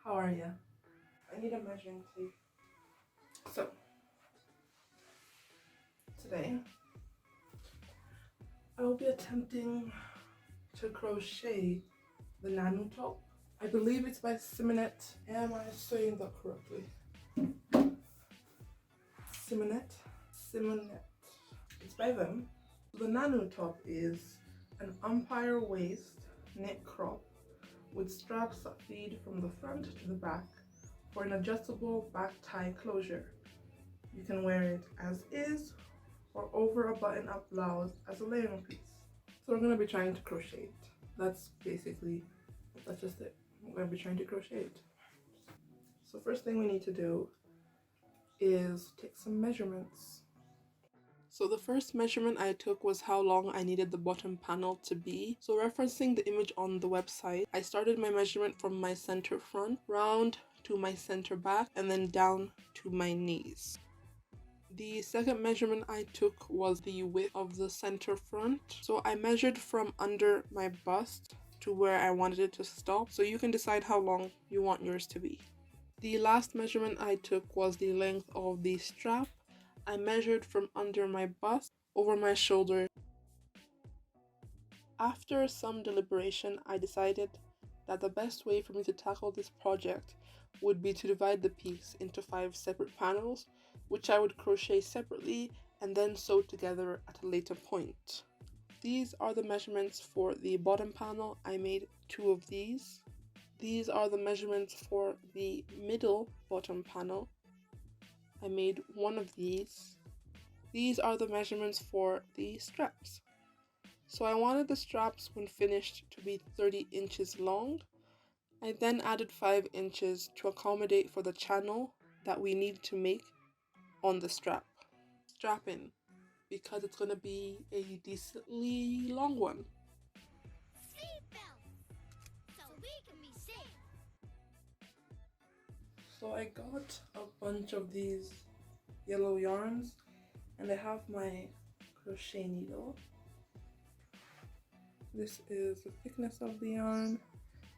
How are you? I need a measuring tape. So, today I will be attempting to crochet the Nanu top. I believe it's by Simonet. Am I saying that correctly? Simonet. It's by them. The Nanu top is an umpire waist knit crop with straps that feed from the front to the back for an adjustable back tie closure. You can wear it as is or over a button-up blouse as a layering piece. So we're going to be trying to crochet it. That's just it. We're going to be trying to crochet it. So first thing we need to do is take some measurements. So the first measurement I took was how long I needed the bottom panel to be. So referencing the image on the website, I started my measurement from my center front, round to my center back, and then down to my knees. The second measurement I took was the width of the center front. So I measured from under my bust to where I wanted it to stop. So you can decide how long you want yours to be. The last measurement I took was the length of the strap. I measured from under my bust over my shoulder. After some deliberation, I decided that the best way for me to tackle this project would be to divide the piece into 5 separate panels, which I would crochet separately and then sew together at a later point. These are the measurements for the bottom panel. I made 2 of these. These are the measurements for the middle bottom panel. I made 1 of these. These are the measurements for the straps. So I wanted the straps when finished to be 30 inches long. I then added 5 inches to accommodate for the channel that we need to make on the strap. Strap in, because it's going to be a decently long one. So I got a bunch of these yellow yarns and I have my crochet needle. This is the thickness of the yarn.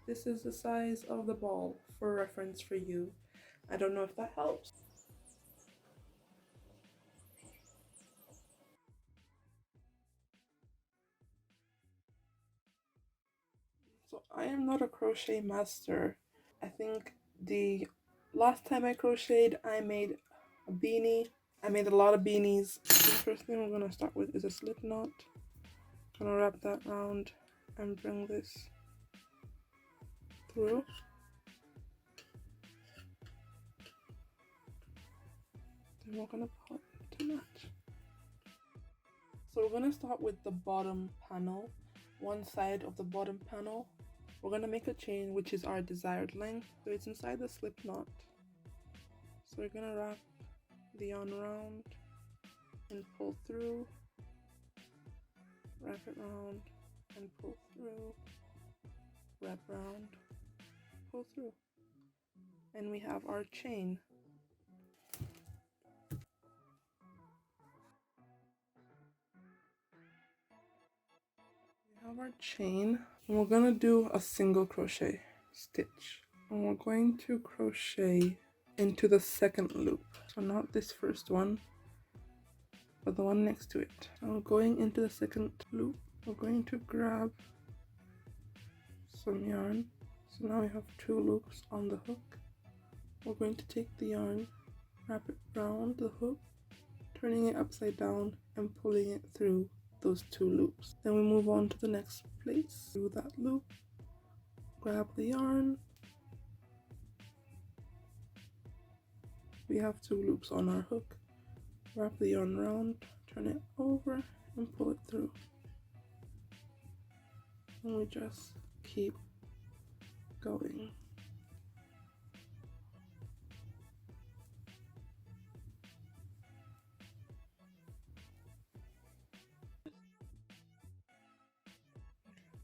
This is the size of the ball for reference for you. I don't know if that helps. So I am not a crochet master. I think the last time I crocheted, I made a beanie. I made a lot of beanies. The first thing we're gonna start with is a slip knot. Gonna wrap that around and bring this through. Then we're gonna put to match. So we're gonna start with the bottom panel, one side of the bottom panel. We're gonna make a chain, which is our desired length. So it's inside the slip knot. So we're gonna wrap the yarn around and pull through, wrap it around and pull through, wrap around, pull through, and we have our chain. We have our chain, and we're gonna do a single crochet stitch, and we're going to crochet into the second loop. So not this first one, but the one next to it. So going into the second loop, we're going to grab some yarn. So now we have 2 loops on the hook. We're going to take the yarn, wrap it around the hook, turning it upside down and pulling it through those 2 loops. Then we move on to the next place, through that loop, grab the yarn. We have 2 loops on our hook, wrap the yarn around, turn it over and pull it through. And we just keep going.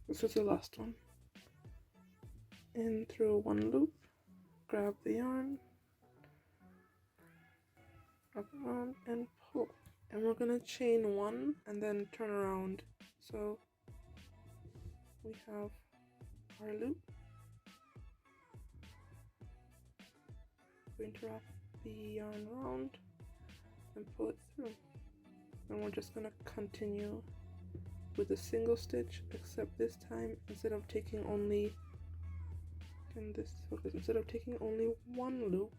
This is the last one. In through 1 loop, grab the yarn, wrap it around and pull. And we're gonna chain 1 and then turn around. So we have our loop, going to wrap the yarn around and pull it through. And we're just going to continue with a single stitch, except this time instead of taking only one loop,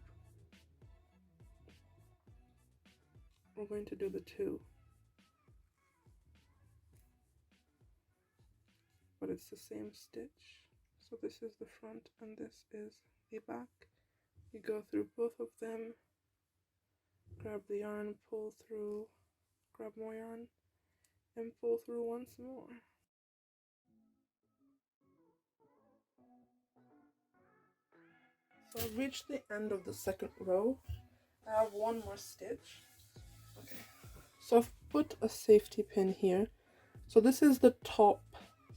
we're going to do the two. But it's the same stitch. So this is the front and this is the back. You go through both of them, grab the yarn, pull through, grab more yarn, and pull through once more. So I've reached the end of the second row. I have one more stitch. Okay. So I've put a safety pin here. So this is the top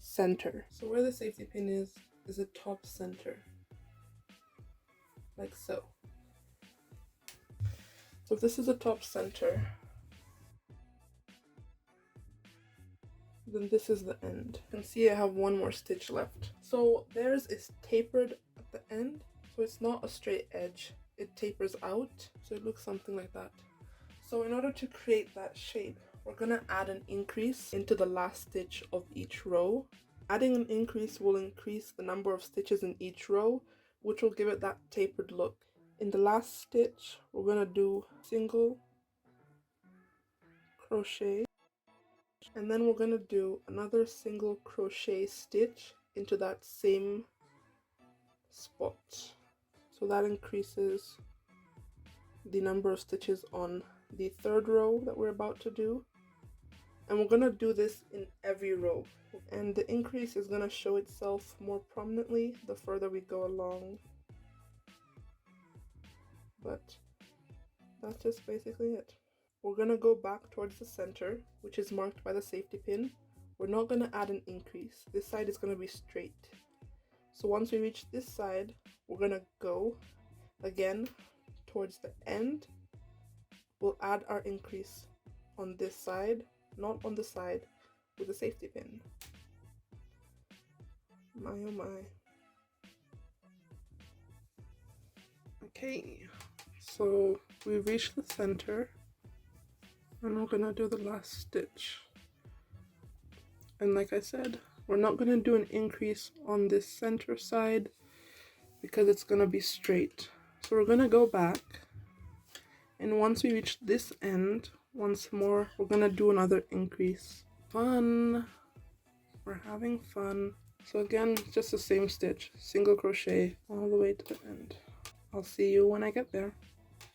center. So where the safety pin is the top center. Like so. So if this is the top center, then this is the end. You can see I have one more stitch left. So theirs is tapered at the end, so it's not a straight edge. It tapers out, so it looks something like that. So in order to create that shape, we're gonna add an increase into the last stitch of each row. Adding an increase will increase the number of stitches in each row, which will give it that tapered look. In the last stitch, we're gonna do single crochet, and then we're gonna do another single crochet stitch into that same spot. So that increases the number of stitches on the third row that we're about to do. And we're gonna do this in every row. And the increase is gonna show itself more prominently the further we go along. But that's just basically it. We're gonna go back towards the center, which is marked by the safety pin. We're not gonna add an increase. This side is gonna be straight. So once we reach this side, we're gonna go again towards the end. We'll add our increase on this side, not on the side with the safety pin. My oh my. Okay, so we reached the center and we're gonna do the last stitch. And like I said, we're not gonna do an increase on this center side because it's gonna be straight. So we're gonna go back, and once we reach this end, once more, we're gonna do another increase. Fun! We're having fun. So again, just the same stitch, single crochet all the way to the end. I'll see you when I get there.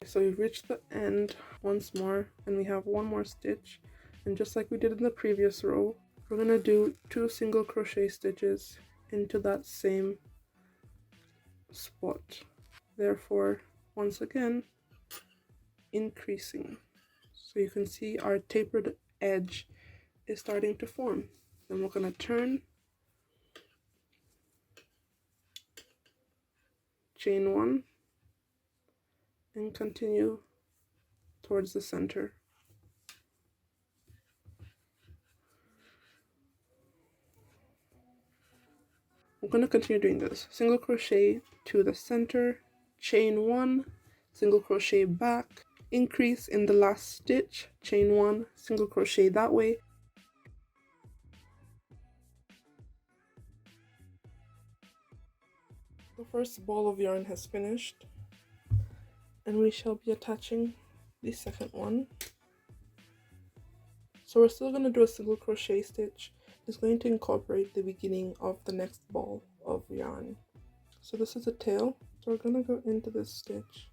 So we've reached the end once more, and we have one more stitch. And just like we did in the previous row, we're gonna do 2 single crochet stitches into that same spot. Therefore, once again, increasing. So you can see our tapered edge is starting to form. Then we're gonna turn, chain 1, and continue towards the center. We're going to continue doing this. Single crochet to the center, chain 1, single crochet back, increase in the last stitch, chain 1, single crochet that way. The first ball of yarn has finished, and we shall be attaching the second one. So we're still going to do a single crochet stitch. It's going to incorporate the beginning of the next ball of yarn. So this is the tail. So we're going to go into this stitch,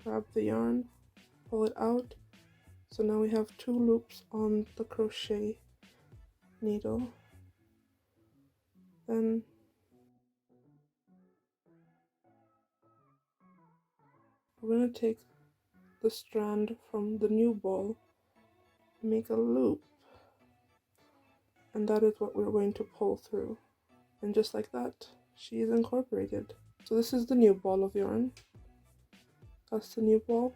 grab the yarn, pull it out. So now we have 2 loops on the crochet needle. Then we're going to take the strand from the new ball, make a loop, and that is what we're going to pull through. And just like that, she is incorporated. So this is the new ball of yarn. That's the new ball.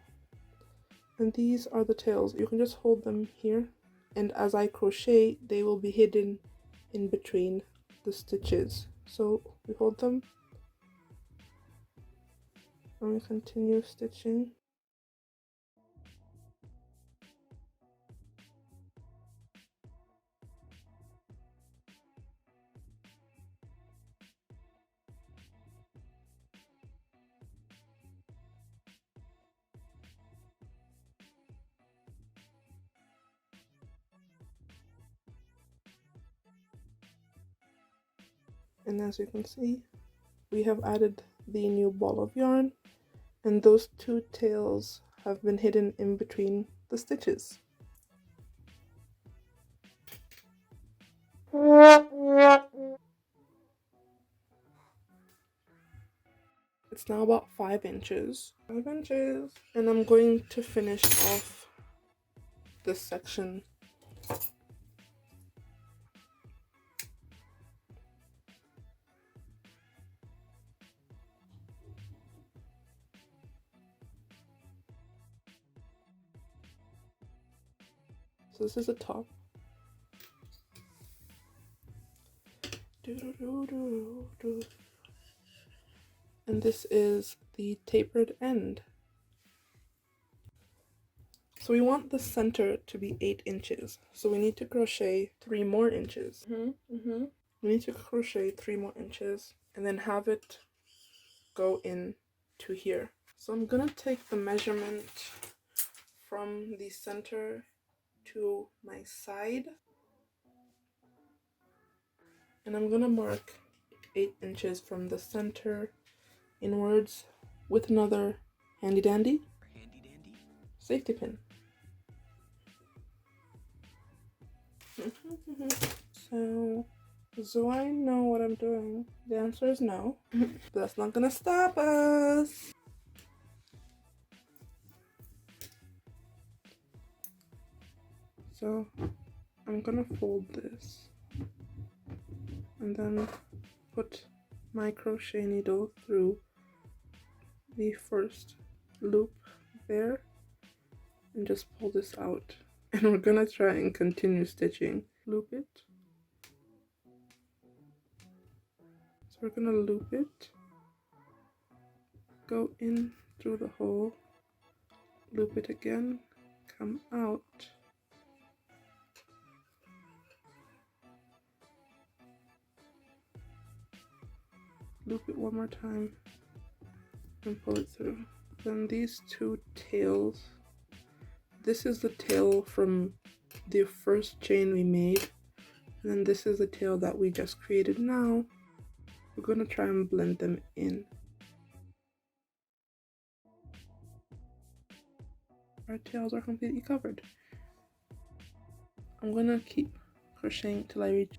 And these are the tails. You can just hold them here, and as I crochet, they will be hidden in between the stitches. So we hold them, and we continue stitching. And as you can see, we have added the new ball of yarn, and those two tails have been hidden in between the stitches. It's now about 5 inches. 5 inches. And I'm going to finish off this section. So this is the top. And this is the tapered end. So we want the center to be 8 inches. So we need to crochet 3 more inches. We need to crochet 3 more inches and then have it go in to here. So I'm gonna take the measurement from the center to my side, and I'm gonna mark 8 inches from the center inwards with another handy dandy safety pin. So I know what I'm doing. The answer is no. But that's not gonna stop us. So I'm gonna fold this and then put my crochet needle through the first loop there and just pull this out. And we're gonna try and continue stitching. Loop it. So we're gonna loop it, go in through the hole, loop it again, come out, loop it one more time, and pull it through. Then these two tails, this is the tail from the first chain we made, and then this is the tail that we just created now. We're going to try and blend them in. Our tails are completely covered. I'm going to keep crocheting till I reach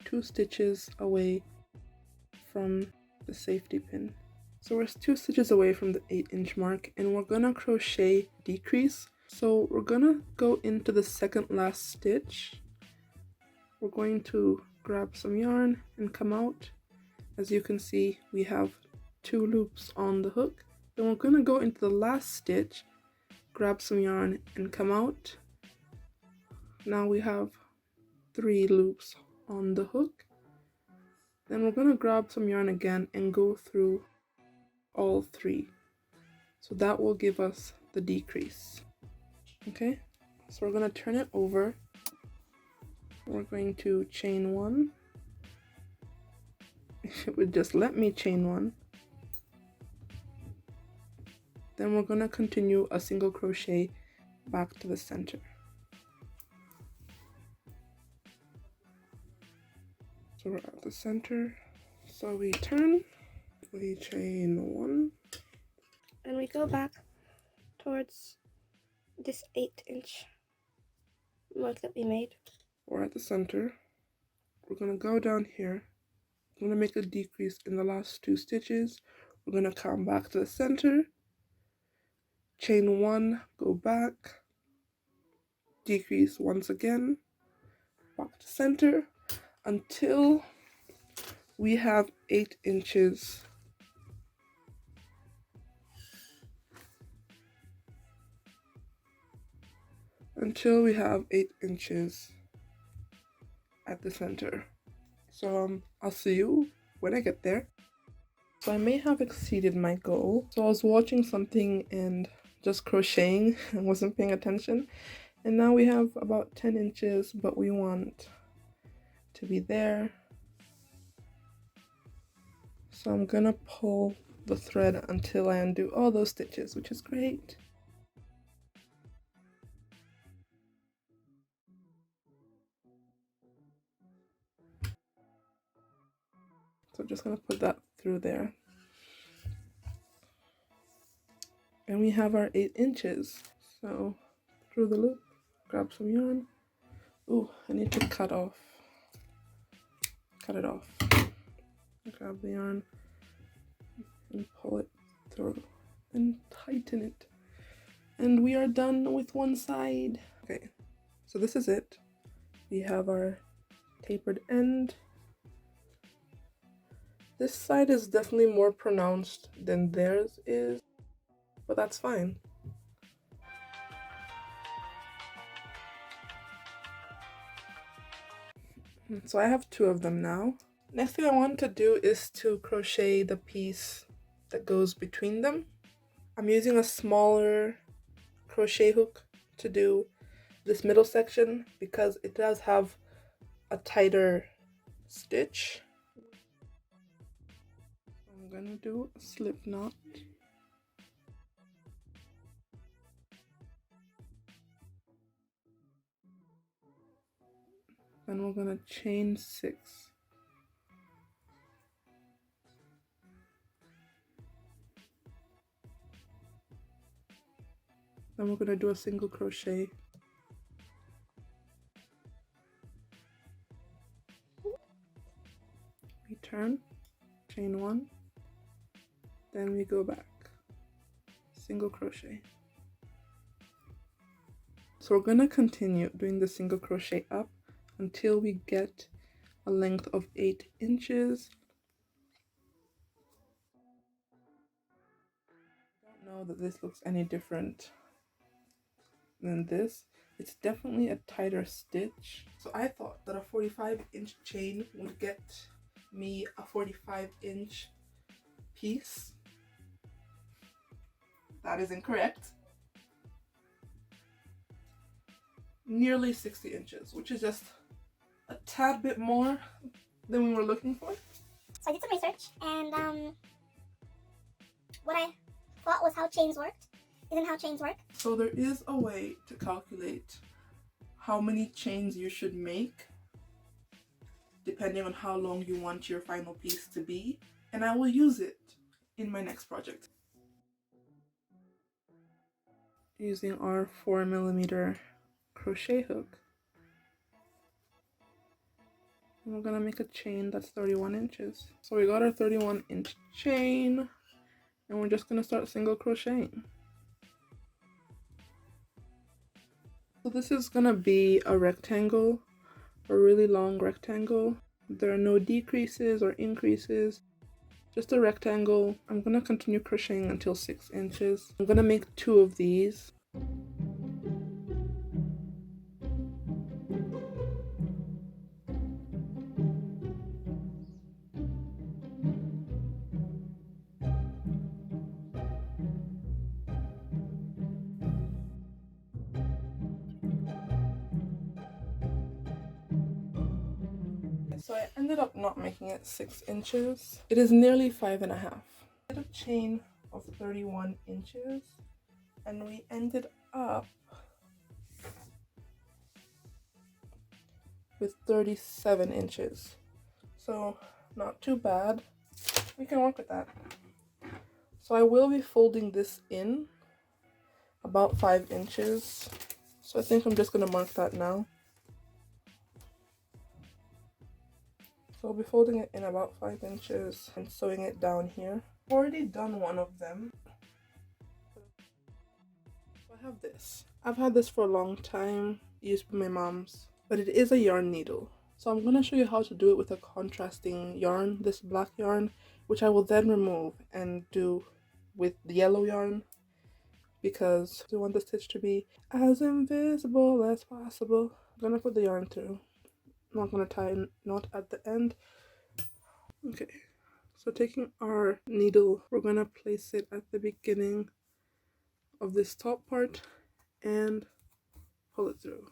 2 stitches away from the safety pin. So we're 2 stitches away from the 8-inch mark, and we're gonna crochet decrease. So we're gonna go into the second last stitch. We're going to grab some yarn and come out. As you can see, we have 2 loops on the hook. Then we're gonna go into the last stitch, grab some yarn and come out. Now we have 3 loops on the hook. Then we're gonna grab some yarn again and go through all 3. So that will give us the decrease. Okay, so we're going to turn it over. We're going to chain 1. It would just let me chain 1. Then we're going to continue a single crochet back to the center. So we're at the center. So we turn, we chain 1. And we go back towards this 8-inch mark that we made. We're at the center. We're going to go down here. I'm going to make a decrease in the last 2 stitches. We're going to come back to the center, chain 1, go back, decrease once again, back to center, until we have 8 inches. Until we have 8 inches at the center. So I'll see you when I get there. So I may have exceeded my goal. So I was watching something and just crocheting and wasn't paying attention. And now we have about 10 inches, but we want to be there. So I'm gonna pull the thread until I undo all those stitches, which is great. So I'm just gonna put that through there. And we have our 8 inches. So through the loop, grab some yarn. Ooh, I need to cut it off. Grab the yarn and pull it through and tighten it. And we are done with one side. Okay, so this is it. We have our tapered end. This side is definitely more pronounced than theirs is, but that's fine. So I have 2 of them now. Next thing I want to do is to crochet the piece that goes between them. I'm using a smaller crochet hook to do this middle section because it does have a tighter stitch. I'm gonna do a slip knot. Then we're gonna chain 6. Then we're gonna do a single crochet. We turn, chain 1, then we go back, single crochet. So we're gonna continue doing the single crochet up until we get a length of 8 inches. I don't know that this looks any different than this. It's definitely a tighter stitch. So I thought that a 45-inch chain would get me a 45-inch piece. That is incorrect. Nearly 60 inches, which is just a tad bit more than we were looking for. So I did some research, and what I thought was how chains worked isn't how chains work. So there is a way to calculate how many chains you should make depending on how long you want your final piece to be, and I will use it in my next project. Using our 4mm crochet hook. And we're gonna make a chain that's 31 inches. So we got our 31-inch chain, and we're just gonna start single crocheting. So this is gonna be a rectangle, a really long rectangle. There are no decreases or increases, just a rectangle. I'm gonna continue crocheting until 6 inches. I'm gonna make 2 of these. So I ended up not making it 6 inches. It is nearly 5.5. I did a chain of 31 inches and we ended up with 37 inches. So not too bad. We can work with that. So I will be folding this in about 5 inches. So I think I'm just gonna mark that now. So I'll be folding it in about 5 inches and sewing it down here. I've already done one of them. So I have this. I've had this for a long time, used by my mom's, but it is a yarn needle. So I'm gonna show you how to do it with a contrasting yarn, this black yarn, which I will then remove and do with the yellow yarn because we want the stitch to be as invisible as possible. I'm gonna put the yarn through. I'm not gonna tie a knot at the end. Okay, So taking our needle, we're going to place it at the beginning of this top part and pull it through,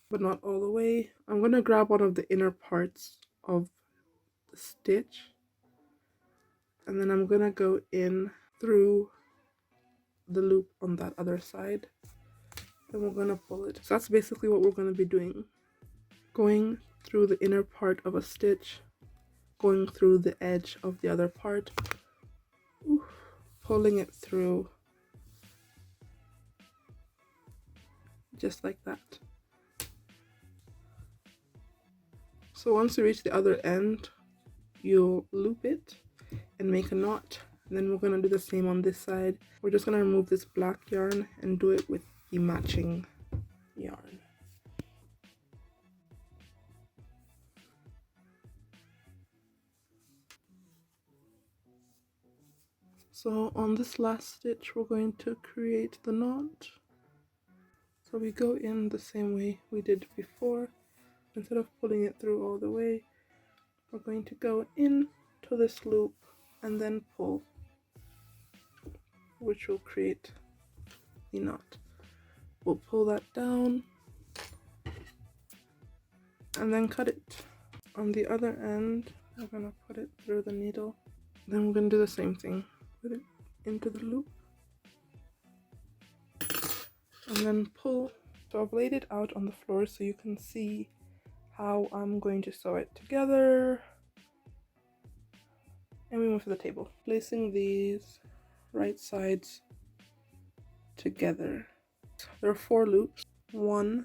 but not all the way. I'm going to grab one of the inner parts of the stitch, and then I'm going to go in through the loop on that other side, and we're going to pull it. So that's basically what we're going to be doing, going through the inner part of a stitch, going through the edge of the other part, pulling it through just like that. So once you reach the other end, you'll loop it and make a knot, and then we're going to do the same on this side. We're just going to remove this black yarn and do it with the matching yarn. So on this last stitch, we're going to create the knot. So we go in the same way we did before. Instead of pulling it through all the way, we're going to go in to this loop and then pull, which will create the knot. We'll pull that down and then cut it. On the other end, we're going to put it through the needle. Then we're going to do the same thing. Put it into the loop and then pull. So I've laid it out on the floor so you can see how I'm going to sew it together. And we move to the table, placing these right sides together. There are 4 loops, 1,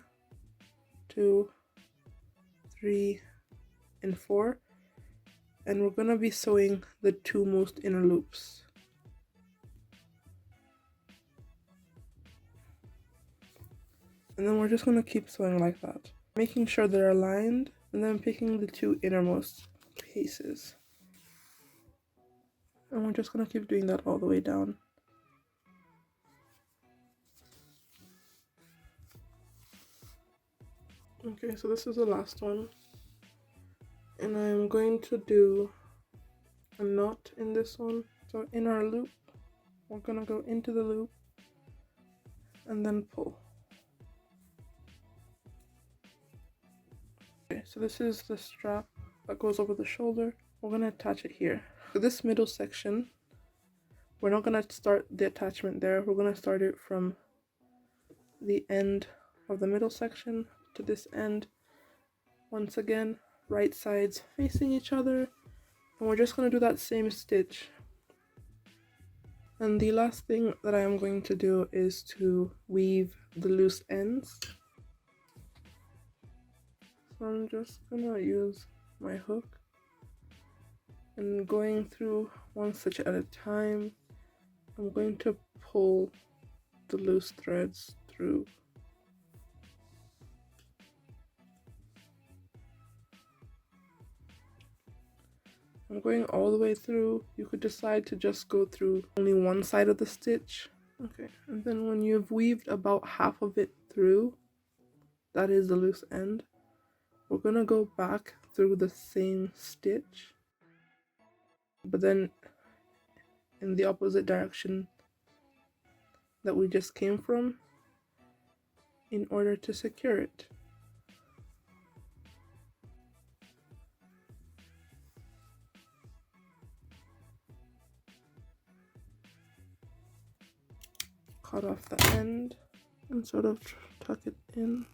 2, 3, and 4, and we're going to be sewing the 2 most inner loops. And then we're just going to keep sewing like that, making sure they're aligned, and then picking the 2 innermost pieces. And we're just going to keep doing that all the way down. Okay, so this is the last one. And I'm going to do a knot in this one. So in our loop, we're going to go into the loop and then pull. Okay, so this is the strap that goes over the shoulder. We're going to attach it here. For this middle section, we're not going to start the attachment there. We're going to start it from the end of the middle section to this end. Once again, right sides facing each other. And we're just going to do that same stitch. And the last thing that I am going to do is to weave the loose ends. So I'm just gonna use my hook and going through one stitch at a time, I'm going to pull the loose threads through. I'm going all the way through. You could decide to just go through only one side of the stitch. Okay, and then when you've weaved about half of it through, that is the loose end, we're gonna go back through the same stitch, but then in the opposite direction that we just came from in order to secure it. Cut off the end and sort of tuck it in.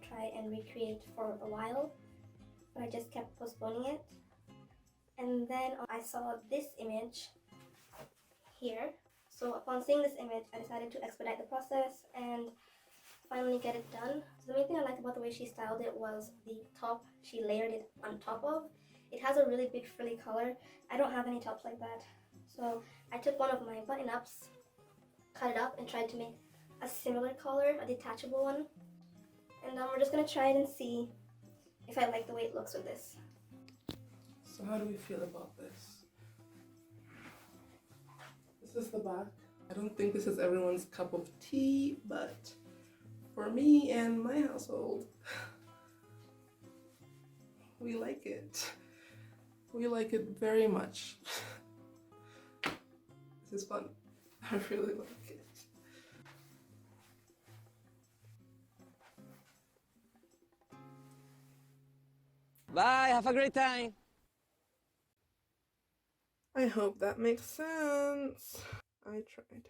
try and recreate for a while, but I just kept postponing it. And then I saw this image here. So upon seeing this image, I decided to expedite the process and finally get it done. So the main thing I liked about the way she styled it was the top she layered it on top of. It has a really big frilly color. I don't have any tops like that. So I took one of my button-ups, cut it up, and tried to make a similar color, a detachable one. And we're just going to try it and see if I like the way it looks with this. So how do we feel about this? This is the back. I don't think this is everyone's cup of tea, but for me and my household, we like it. We like it very much. This is fun. I really like it. Bye, have a great time. I hope that makes sense. I tried.